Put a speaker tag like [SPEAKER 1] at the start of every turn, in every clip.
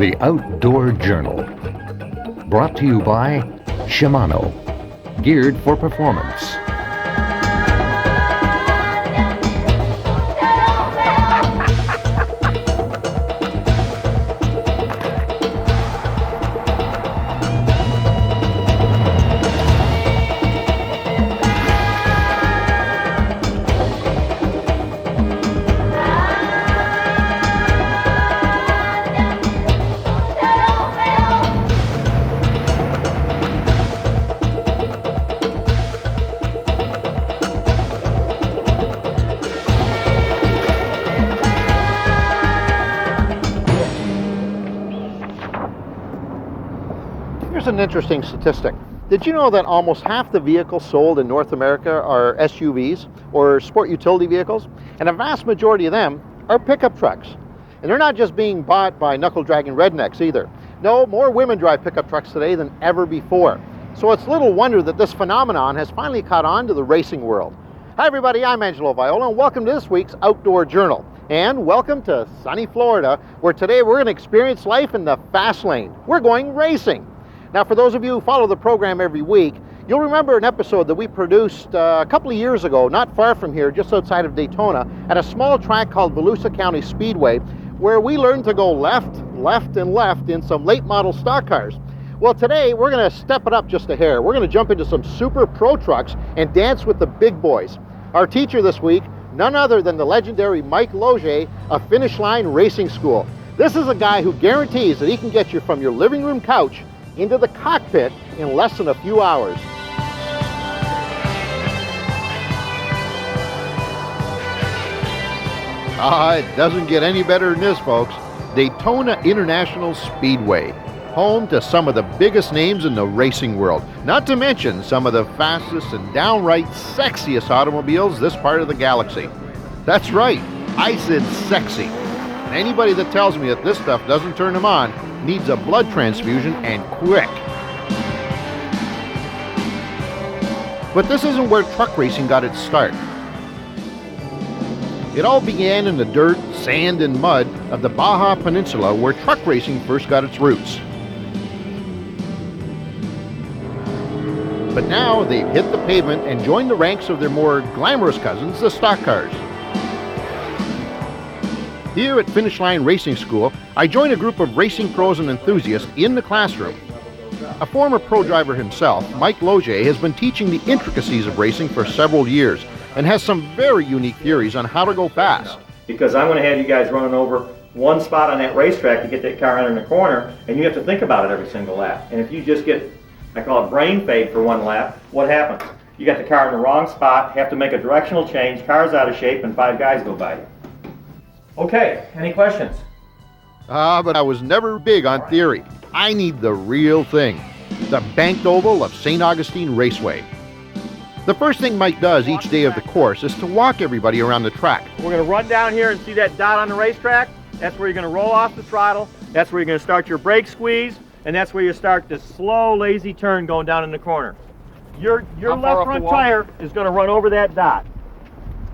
[SPEAKER 1] The Outdoor Journal. Brought to you by Shimano. Geared for performance.
[SPEAKER 2] Here's an interesting statistic. Did you know that almost half the vehicles sold in North America are SUVs, or sport utility vehicles? And a vast majority of them are pickup trucks. And they're not just being bought by knuckle-dragging rednecks either. No, more women drive pickup trucks today than ever before. So it's little wonder that this phenomenon has finally caught on to the racing world. Hi everybody, I'm Angelo Viola, and welcome to this week's Outdoor Journal. And welcome to sunny Florida, where today we're going to experience life in the fast lane. We're going racing. Now, for those of you who follow the program every week, you'll remember an episode that we produced a couple of years ago, not far from here, just outside of Daytona, at a small track called Volusia County Speedway, where we learned to go left, left, and left in some late model stock cars. Well, today we're going to step it up just a hair. We're going to jump into some super pro trucks and dance with the big boys. Our teacher this week, none other than the legendary Mike Loge of FinishLine Racing School. This is a guy who guarantees that he can get you from your living room couch into the cockpit in less than a few hours. It doesn't get any better than this, folks. Daytona International Speedway, home to some of the biggest names in the racing world, not to mention some of the fastest and downright sexiest automobiles this part of the galaxy. That's right, I said sexy. And anybody that tells me that this stuff doesn't turn them on needs a blood transfusion, and quick. But this isn't where truck racing got its start. It all began in the dirt, sand, and mud of the Baja Peninsula, where truck racing first got its roots. But now they've hit the pavement and joined the ranks of their more glamorous cousins, the stock cars. Here at FinishLine Racing School, I joined a group of racing pros and enthusiasts in the classroom. A former pro driver himself, Mike Loge, has been teaching the intricacies of racing for several years and has some very unique theories on how to go fast.
[SPEAKER 3] Because I'm going to have you guys running over one spot on that racetrack to get that car under the corner, and you have to think about it every single lap. And if you just get, I call it brain fade for one lap, what happens? You got the car in the wrong spot, have to make a directional change, car's out of shape, and 5 guys go by you. Okay, any questions?
[SPEAKER 2] But I was never big on theory. I need the real thing. The banked oval of Saint Augustine Raceway. The first thing Mike does each day of the course is to walk everybody around the track.
[SPEAKER 3] We're going to run down here and see that dot on the racetrack. That's where you're going to roll off the throttle. That's where you're going to start your brake squeeze. And that's where you start this slow, lazy turn going down in the corner. Your left front tire is going to run over that dot.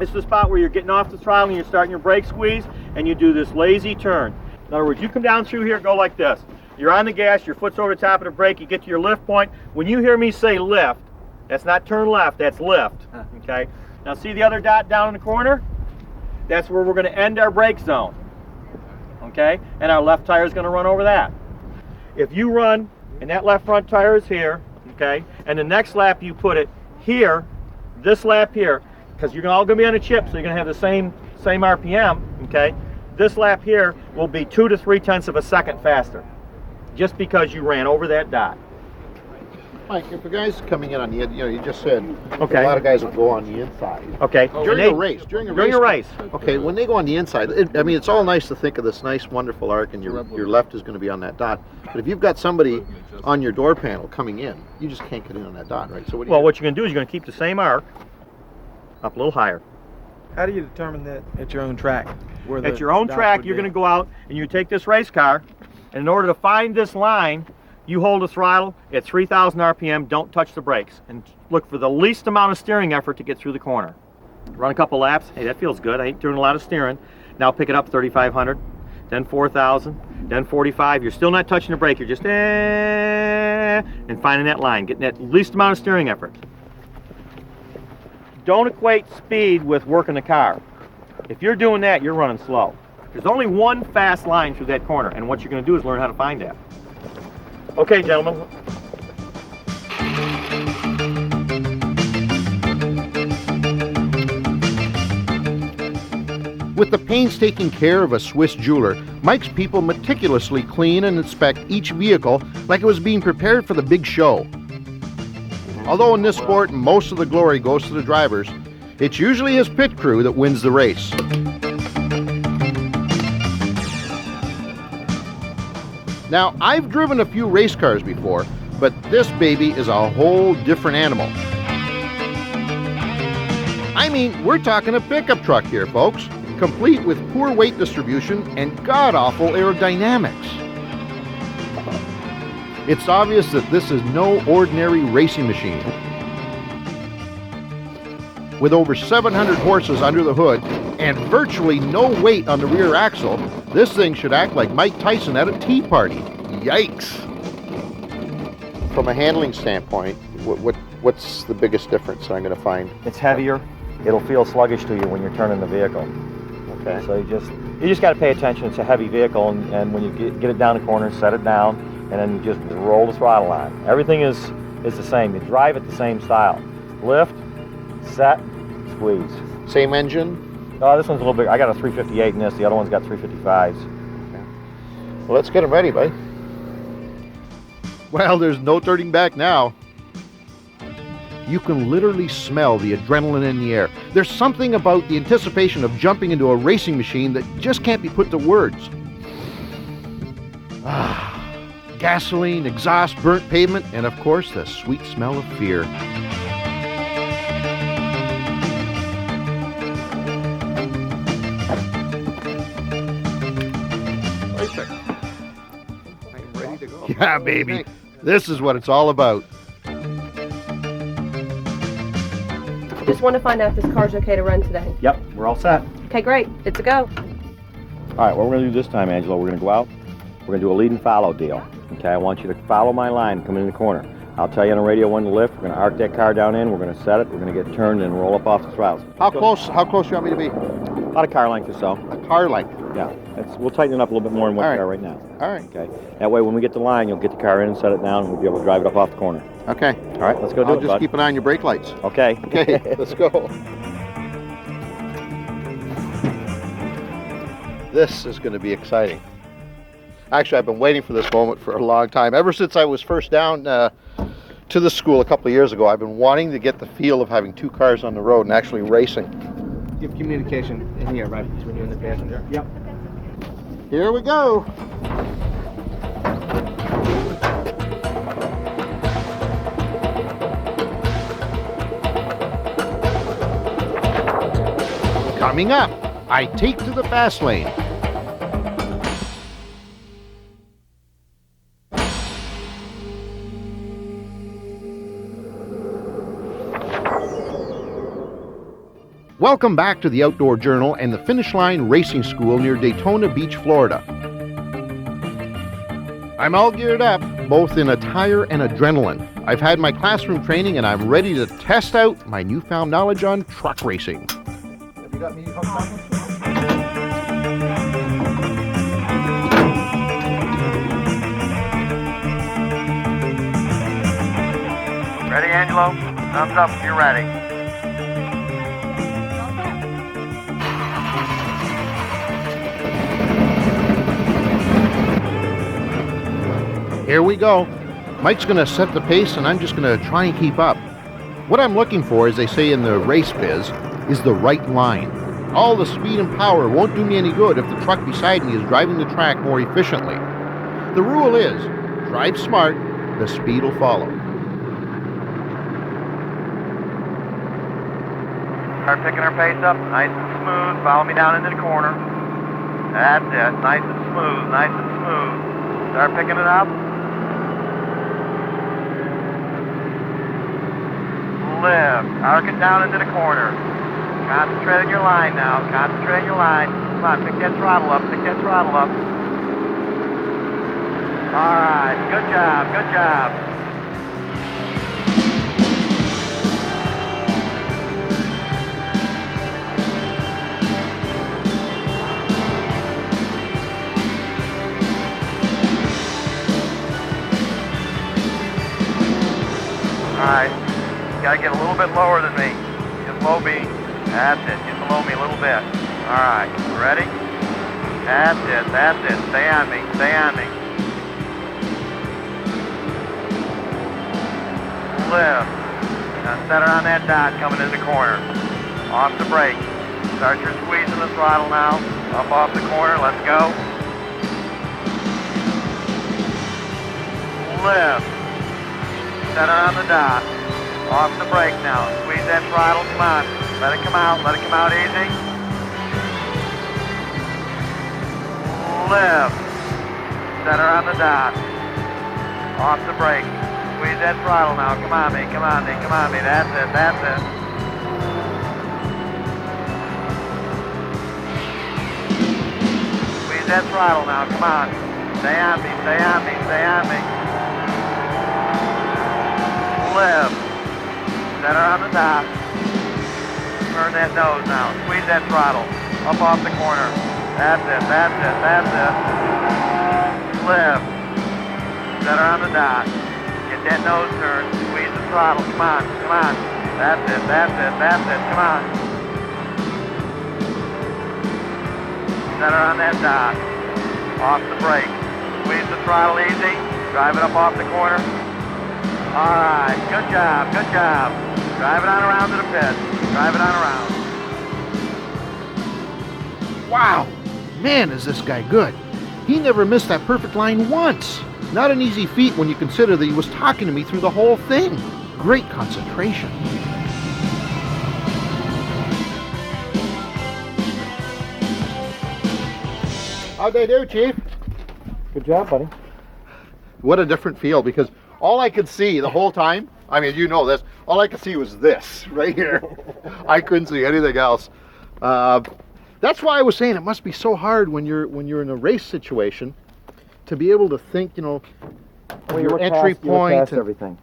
[SPEAKER 3] It's the spot where you're getting off the throttle and you're starting your brake squeeze, and you do this lazy turn. In other words, you come down through here, go like this. You're on the gas, your foot's over the top of the brake, you get to your lift point. When you hear me say lift, that's not turn left, that's lift, okay? Now see the other dot down in the corner? That's where we're going to end our brake zone, okay? And our left tire is going to run over that. If you run, and that left front tire is here, okay? And the next lap you put it here, this lap here, because you're all going to be on a chip, so you're going to have the same RPM, okay? This lap here will be 2 to 3 tenths of a second faster, just because you ran over that dot.
[SPEAKER 2] Mike, if a guy's coming in on the, you just said
[SPEAKER 3] okay,
[SPEAKER 2] a lot of guys will go on the inside.
[SPEAKER 3] Okay.
[SPEAKER 2] During a race. Okay, when they go on the inside, it's all nice to think of this nice, wonderful arc, and your left is going to be on that dot. But if you've got somebody on your door panel coming in, you just can't get in on that dot, right? So what you're
[SPEAKER 3] going to do is you're going to keep the same arc up a little higher.
[SPEAKER 4] How do you determine that at your own track?
[SPEAKER 3] At your own track, you're going to go out and you take this race car, and in order to find this line, you hold the throttle at 3,000 RPM, don't touch the brakes, and look for the least amount of steering effort to get through the corner. Run a couple laps. Hey, that feels good. I ain't doing a lot of steering. Now pick it up 3,500. then 4,000, then 45. You're still not touching the brake. You're just and finding that line, getting that least amount of steering effort. Don't equate speed with working the car. If you're doing that, you're running slow. There's only one fast line through that corner, and what you're going to do is learn how to find that. Okay, gentlemen.
[SPEAKER 2] With the painstaking care of a Swiss jeweler, Mike's people meticulously clean and inspect each vehicle like it was being prepared for the big show. Although in this sport most of the glory goes to the drivers, it's usually his pit crew that wins the race. Now, I've driven a few race cars before, but this baby is a whole different animal. I mean, we're talking a pickup truck here, folks, complete with poor weight distribution and god-awful aerodynamics. It's obvious that this is no ordinary racing machine. With over 700 horses under the hood and virtually no weight on the rear axle, this thing should act like Mike Tyson at a tea party. Yikes! From a handling standpoint, what's the biggest difference that I'm going to find?
[SPEAKER 3] It's heavier. It'll feel sluggish to you when you're turning the vehicle.
[SPEAKER 2] Okay.
[SPEAKER 3] So you just got to pay attention. It's a heavy vehicle, and when you get it down the corner, set it down, and then you just roll the throttle on. Everything is the same. You drive it the same style. Lift, set, squeeze.
[SPEAKER 2] Same engine?
[SPEAKER 3] Oh, this one's a little big. I got a 358 in this. The other one's got 355s.
[SPEAKER 2] Okay. Well, let's get them ready, buddy. Well, there's no turning back now. You can literally smell the adrenaline in the air. There's something about the anticipation of jumping into a racing machine that just can't be put to words. Gasoline, exhaust, burnt pavement, and of course the sweet smell of fear.
[SPEAKER 5] I'm ready to go.
[SPEAKER 2] Yeah, baby. This is what it's all about.
[SPEAKER 6] Just want to find out if this car's okay to run today.
[SPEAKER 3] Yep, we're all set.
[SPEAKER 6] Okay, great. It's a go.
[SPEAKER 3] All right, what we're going to do this time, Angelo, we're going to go out. We're going to do a lead and follow deal. Okay, I want you to follow my line coming in the corner. I'll tell you on the radio when to lift. We're going to arc that car down in. We're going to set it. We're going to get turned and roll up off the throttle.
[SPEAKER 2] How close do you want me to be?
[SPEAKER 3] About a car length or so.
[SPEAKER 2] A car length.
[SPEAKER 3] Yeah, we'll tighten it up a little bit more than what
[SPEAKER 2] All
[SPEAKER 3] we
[SPEAKER 2] right.
[SPEAKER 3] are right now.
[SPEAKER 2] All right.
[SPEAKER 3] Okay, that way when we get the line, you'll get the car in and set it down, and we'll be able to drive it up off the corner.
[SPEAKER 2] Okay.
[SPEAKER 3] All right, let's go do
[SPEAKER 2] I'll
[SPEAKER 3] it,
[SPEAKER 2] just
[SPEAKER 3] bud.
[SPEAKER 2] keep an eye on your brake lights.
[SPEAKER 3] Okay.
[SPEAKER 2] Okay, let's go. This is going to be exciting. Actually, I've been waiting for this moment for a long time. Ever since I was first down to the school a couple of years ago, I've been wanting to get the feel of having two cars on the road and actually racing.
[SPEAKER 5] You have communication in here, right, between you and the passenger? Yep.
[SPEAKER 2] Here we go. Coming up, I take to the fast lane. Welcome back to the Outdoor Journal and the FinishLine Racing School near Daytona Beach, Florida. I'm all geared up, both in attire and adrenaline. I've had my classroom training and I'm ready to test out my newfound knowledge on truck racing.
[SPEAKER 5] Have you got me hooked up?
[SPEAKER 3] Ready, Angelo? Thumbs up if you're ready.
[SPEAKER 2] Here we go. Mike's going to set the pace and I'm just going to try and keep up. What I'm looking for, as they say in the race biz, is the right line. All the speed and power won't do me any good if the truck beside me is driving the track more efficiently. The rule is, drive smart, the speed will follow.
[SPEAKER 3] Start picking our pace up, nice and smooth. Follow me down into the corner. That's it, nice and smooth, nice and smooth. Start picking it up. Lift, arc it down into the corner. Concentrate on your line now. Concentrate on your line. Come on, pick that throttle up. Pick that throttle up. All right. Good job. Good job. All right. You got to get a little bit lower than me. Just below me. That's it. Get below me a little bit. All right. Ready? That's it. That's it. Stay on me. Stay on me. Lift. Now center on that dot coming in the corner. Off the brake. Start your squeezing the throttle now. Up off the corner. Let's go. Lift. Center on the dot. Off the brake now. Squeeze that throttle. Come on. Let it come out. Let it come out easy. Lift. Center on the dot. Off the brake. Squeeze that throttle now. Come on me. Come on me. Come on me. That's it. That's it. Squeeze that throttle now. Come on. Stay on me. Stay on me. Stay on me. Lift. Center on the dot. Turn that nose now. Squeeze that throttle. Up off the corner. That's it. That's it. That's it. Lift. Center on the dot. Get that nose turned. Squeeze the throttle. Come on. Come on. That's it. That's it. That's it. Come on. Center on that dot. Off the brake. Squeeze the throttle easy. Drive it up off the corner. All right, good job, good job. Drive it on around to the pit. Drive it on around.
[SPEAKER 2] Wow, man, is this guy good. He never missed that perfect line once. Not an easy feat when you consider that he was talking to me through the whole thing. Great concentration. How'd they do, Chief?
[SPEAKER 4] Good job, buddy.
[SPEAKER 2] What a different feel, because all I could see the whole time, I mean, you know this, all I could see was this right here. I couldn't see anything else. That's why I was saying it must be so hard when you're in a race situation to be able to think, you know,
[SPEAKER 7] Well,
[SPEAKER 2] your entry point,
[SPEAKER 7] past
[SPEAKER 2] and,
[SPEAKER 7] everything.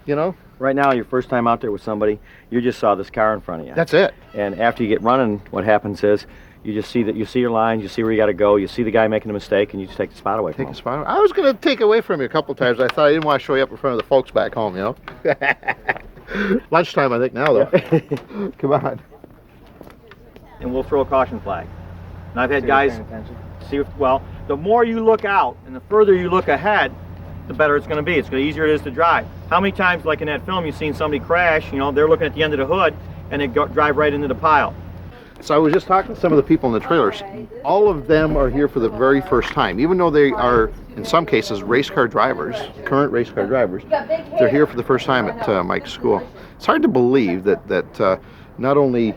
[SPEAKER 2] you know,
[SPEAKER 7] Right now, your first time out there with somebody, you just saw this car in front of you.
[SPEAKER 2] that's it.
[SPEAKER 7] And after you get running, what happens is you just see that you see your lines, you see where you got to go, you see the guy making a mistake, and you just take the spot away from
[SPEAKER 2] Take a
[SPEAKER 7] him.
[SPEAKER 2] spot. I was going to take away from you a couple of times. I thought I didn't want to show you up in front of the folks back home, you know. Lunchtime, I think now, though. Come on.
[SPEAKER 7] And we'll throw a caution flag. And I've had guys see, well, the more you look out and the further you look ahead, the better it's going to be. It's the easier it is to drive. How many times, like in that film, you've seen somebody crash, you know, they're looking at the end of the hood and they drive right into the pile.
[SPEAKER 2] So I was just talking to some of the people in the trailers. All of them are here for the very first time, even though they are, in some cases, race car drivers, current race car drivers. They're here for the first time at Mike's school. It's hard to believe that not only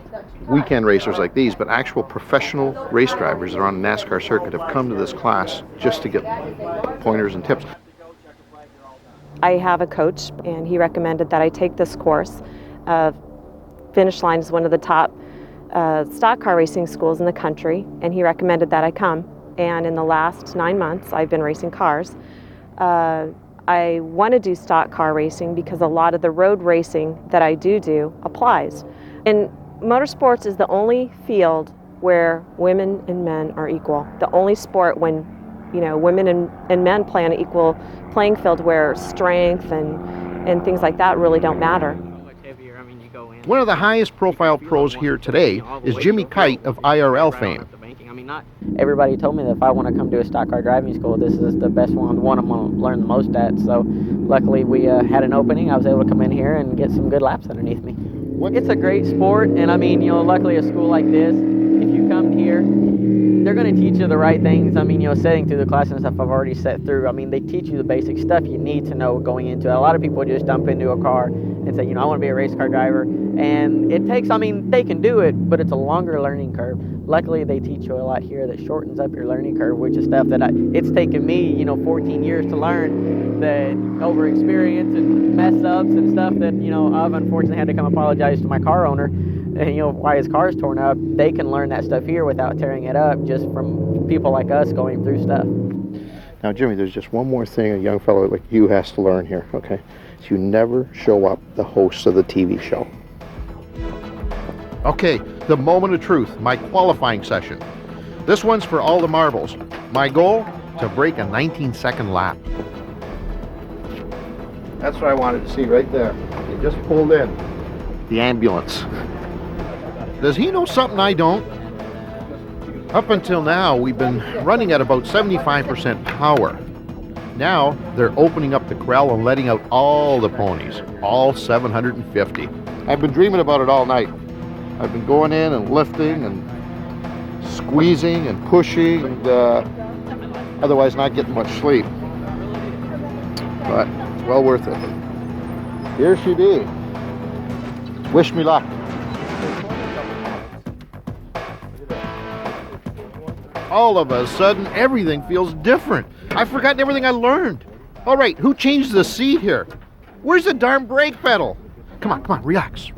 [SPEAKER 2] weekend racers like these, but actual professional race drivers that are on the NASCAR circuit have come to this class just to get pointers and tips.
[SPEAKER 6] I have a coach, and he recommended that I take this course. FinishLine is one of the top stock car racing schools in the country, and he recommended that I come. And in the last 9 months, I've been racing cars. I want to do stock car racing because a lot of the road racing that I do applies. And motorsports is the only field where women and men are equal. The only sport when, you know, women and men play on an equal playing field where strength and things like that really don't matter.
[SPEAKER 2] One of the highest profile pros here today is Jimmy Kite of IRL fame.
[SPEAKER 8] Everybody told me that if I want to come to a stock car driving school, this is the best one I'm going to learn the most at. So luckily we had an opening. I was able to come in here and get some good laps underneath me. It's a great sport, and I mean, you know, luckily a school like this, if you come here, they're going to teach you the right things. I mean, you know, sitting through the class and stuff I've already sat through, I mean, they teach you the basic stuff you need to know going into it. A lot of people just dump into a car and say, you know, I want to be a race car driver. And it takes, I mean, they can do it, but it's a longer learning curve. Luckily, they teach you a lot here that shortens up your learning curve, which is stuff that it's taken me, you know, 14 years to learn, that over experience and mess ups and stuff that, you know, I've unfortunately had to come apologize to my car owner and, why his car's torn up, they can learn that stuff here without tearing it up, just from people like us going through stuff.
[SPEAKER 2] Now, Jimmy, there's just one more thing a young fellow like you has to learn here, okay? So you never show up the host of the TV show. Okay, the moment of truth, my qualifying session. This one's for all the marbles. My goal, to break a 19-second lap. That's what I wanted to see right there. They just pulled in. The ambulance. Does he know something I don't? Up until now, we've been running at about 75% power. Now, they're opening up the corral and letting out all the ponies, all 750. I've been dreaming about it all night. I've been going in and lifting and squeezing and pushing and otherwise not getting much sleep. But it's well worth it. Here she be. Wish me luck. All of a sudden, everything feels different. I've forgotten everything I learned. All right, who changed the seat here? Where's the darn brake pedal? Come on, relax.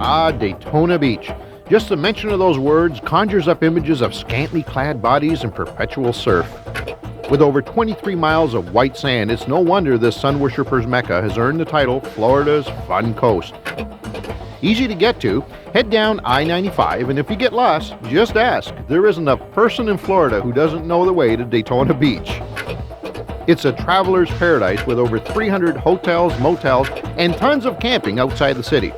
[SPEAKER 2] Ah, Daytona Beach. Just the mention of those words conjures up images of scantily clad bodies and perpetual surf. With over 23 miles of white sand, it's no wonder this sun worshipper's mecca has earned the title Florida's Fun Coast. Easy to get to. Head down I-95, and if you get lost, just ask. There isn't a person in Florida who doesn't know the way to Daytona Beach. It's a traveler's paradise with over 300 hotels, motels, and tons of camping outside the city.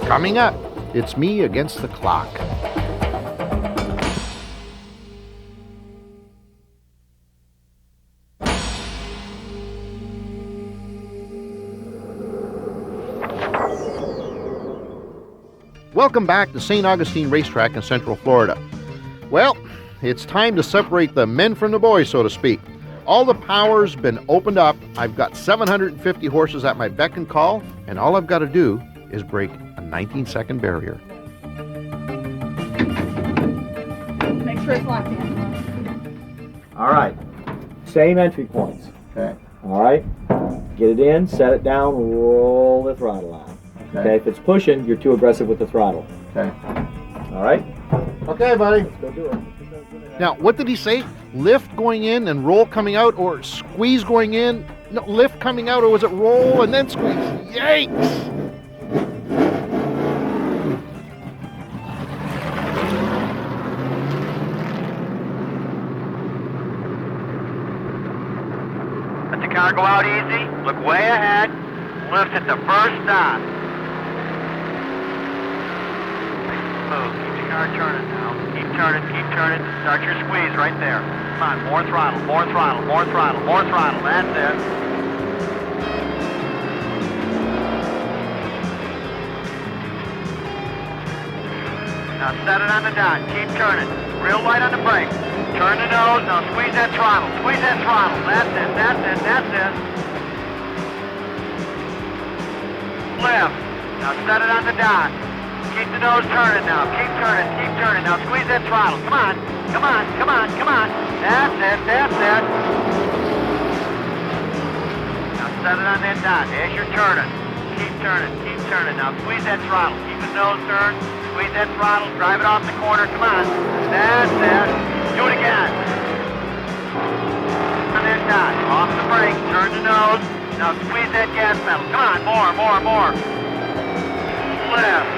[SPEAKER 2] Coming up, it's me against the clock. Welcome back to Saint Augustine Racetrack in Central Florida. Well, it's time to separate the men from the boys, so to speak. All the power's been opened up. I've got 750 horses at my beck and call, and all I've got to do is break a 19-second barrier.
[SPEAKER 9] Make sure it's locked in.
[SPEAKER 7] All right. Same entry points.
[SPEAKER 2] Okay.
[SPEAKER 7] All right. Get it in, set it down, roll the throttle out. Okay. If it's pushing, you're too aggressive with the throttle.
[SPEAKER 2] Okay.
[SPEAKER 7] All right.
[SPEAKER 2] Okay, buddy.
[SPEAKER 7] Let's go do it.
[SPEAKER 2] Now, what did he say? Lift going in and roll coming out, or squeeze going in? No, lift coming out, or was it roll and then squeeze? Yikes!
[SPEAKER 10] Let the car go out easy. Look way ahead. Lift at the first stop. Move. Keep the car turning now. Keep turning. Start your squeeze right there. Come on, more throttle. That's it. Now set it on the dot. Keep turning. Real light on the brake. Turn the nose. Now squeeze that throttle. That's it. Left. Now set it on the dot. Keep the nose turning now. Keep turning. Now squeeze that throttle. Come on. That's it. Now set it on that dot as you're turning. Keep turning. Now squeeze that throttle. Keep the nose turned. Squeeze that throttle. Drive it off the corner. Come on. That's it. Do it again. On that dot. Off the brake. Turn the nose. Now squeeze that gas pedal. Come on. More. Left.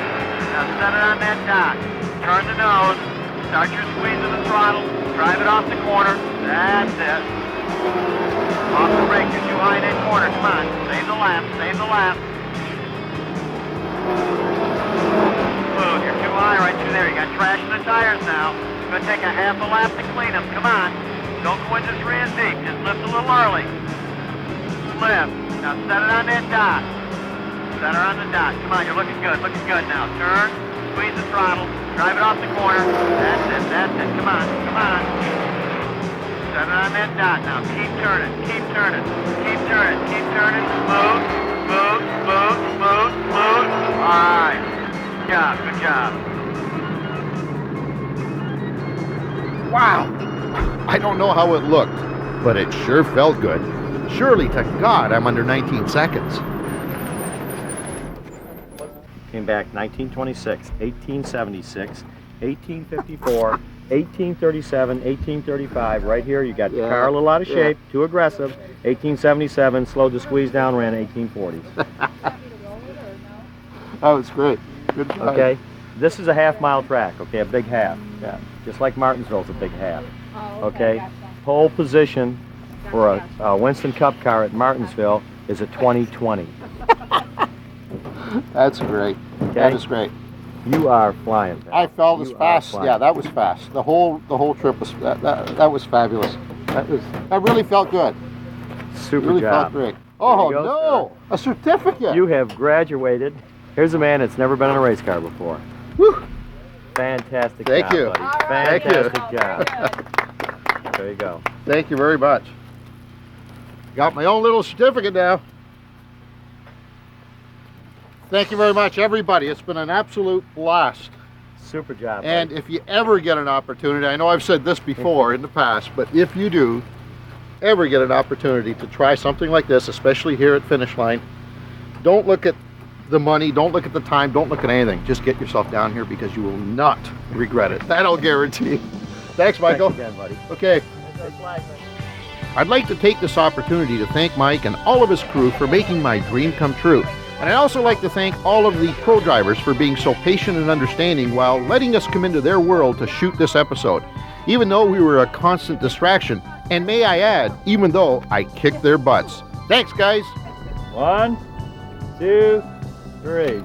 [SPEAKER 10] Now set it on that dot. Turn the nose. Start your squeeze of the throttle. Drive it off the corner. That's it. Off the brake. You're too high in that corner. Come on. Save the lap. Move. You're too high right through there. You got trash in the tires now. It's going to take a half a lap to clean them. Come on. Don't go into 3 and deep. Just lift a little early. Lift. Now set it on that dot. Set her on the dot. Come on, you're looking good now. Turn, squeeze the throttle, drive it off the corner. That's it. Come on. Set it on that dot now. Keep turning. Move. All right. Good job.
[SPEAKER 2] Wow! I don't know how it looked, but it sure felt good. Surely to God I'm under 19 seconds.
[SPEAKER 7] Came back 1926, 1876, 1854, 1837, 1835. Right here, you got the car a little out of shape, too aggressive. 1877, slowed the squeeze down, ran 1840s.
[SPEAKER 2] That was great. Good try.
[SPEAKER 7] Okay, this is a half-mile track. Okay, a big half. Yeah, just like Martinsville's a big half. Okay, pole position for a Winston Cup car at Martinsville is a 2020.
[SPEAKER 2] That's great.
[SPEAKER 7] Okay.
[SPEAKER 2] That is great.
[SPEAKER 7] You are flying.
[SPEAKER 2] I felt as fast. Yeah, that was fast. The whole trip was that was fabulous. That really felt good.
[SPEAKER 7] Super
[SPEAKER 2] really
[SPEAKER 7] job.
[SPEAKER 2] Felt great. Oh
[SPEAKER 7] go,
[SPEAKER 2] no,
[SPEAKER 7] sir.
[SPEAKER 2] A certificate.
[SPEAKER 7] You have graduated. Here's a man that's never been in a race car before.
[SPEAKER 2] Whew.
[SPEAKER 7] Fantastic
[SPEAKER 2] Thank
[SPEAKER 7] job,
[SPEAKER 2] you.
[SPEAKER 7] buddy.
[SPEAKER 2] Right.
[SPEAKER 7] Fantastic job. There you go.
[SPEAKER 2] Thank you very much. Got my own little certificate now. Thank you very much, everybody. It's been an absolute blast.
[SPEAKER 7] Super job.
[SPEAKER 2] And
[SPEAKER 7] buddy.
[SPEAKER 2] if you ever get an opportunity, I know I've said this before in the past, but if you do ever get an opportunity to try something like this, especially here at FinishLine, don't look at the money, don't look at the time, don't look at anything. Just get yourself down here because you will not regret it. That I'll guarantee. Thanks, Michael.
[SPEAKER 7] Thanks again, buddy.
[SPEAKER 2] Okay. I'd like to take this opportunity to thank Mike and all of his crew for making my dream come true. And I'd also like to thank all of the pro drivers for being so patient and understanding while letting us come into their world to shoot this episode, even though we were a constant distraction. And may I add, even though I kicked their butts. Thanks, guys.
[SPEAKER 7] 1, 2, 3.